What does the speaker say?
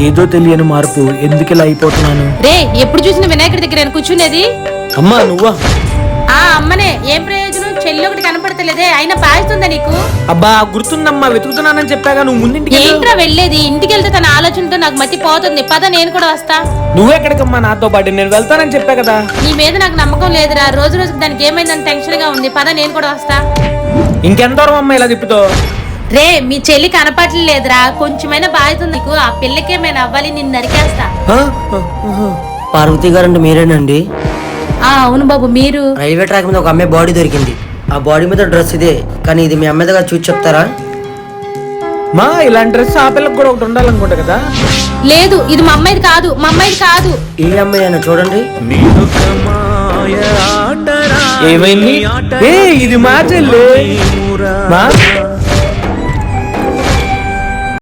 ఏదో తెలియని మార్పు ఎందుకు ఇలా అయిపోతున్నాను? రే ఎప్పుడు చూసిన వినాయకుడి దగ్గర కూర్చునేది? అమ్మా నువ్వా? ఆ అమ్మనే. ఏం ప్రయోజనం? చెల్లి ఒకటి కనపడతలేదే, అయినా బాగుతుందా నీకు? అబ్బా గుర్తుందమ్మా, వెతుకుతున్నానని చెప్పాగా. నువ్వు ముందు ఏంట్రా వెళ్ళేది? ఇంటికి వెళ్తే తన ఆలోచనతో నాకు మతి పోతుంది. పద నేను కూడా వస్తా. నువ్వెక్కడికమ్మా నాతో పాటు? నేను వెళ్తానని చెప్పా కదా. నీ మీద నాకు నమ్మకం లేదురా. రోజు రోజుకి దానికి ఏమైందని టెన్షన్ గా ఉంది. పద నేను కూడా వస్తా. ఇంకెంత దూరం అమ్మా ఇలా తిప్పుతో? రే మీ చెల్లి కనపడలేదురా, కొంచెమైనా బాగుతుంది నీకు. ఆ పిల్లకేమైనా అవ్వాలి, నిన్ను నరికేస్తా. పార్వతి గారు అంటే మీరేనండి? అవును బాబు, మీరు. రైల్వే ట్రాక్ మీద ఒక అమ్మాయి బాడీ దొరికింది. ఆ బాడీ మీద డ్రెస్ ఇదే, కానీ ఇది మీ అమ్మాయిగా చూసి చెప్తారా? మా ఇలాంటి డ్రెస్ ఆ పిల్లకి కూడా ఒకటి ఉండాలనుకుంటా కదా. లేదు, ఇది మా అమ్మాయిది కాదు, మా అమ్మాయిది కాదు. ఈ అమ్మాయి అయినా చూడండి. ఏమైంది? ఇది మా చెల్లి.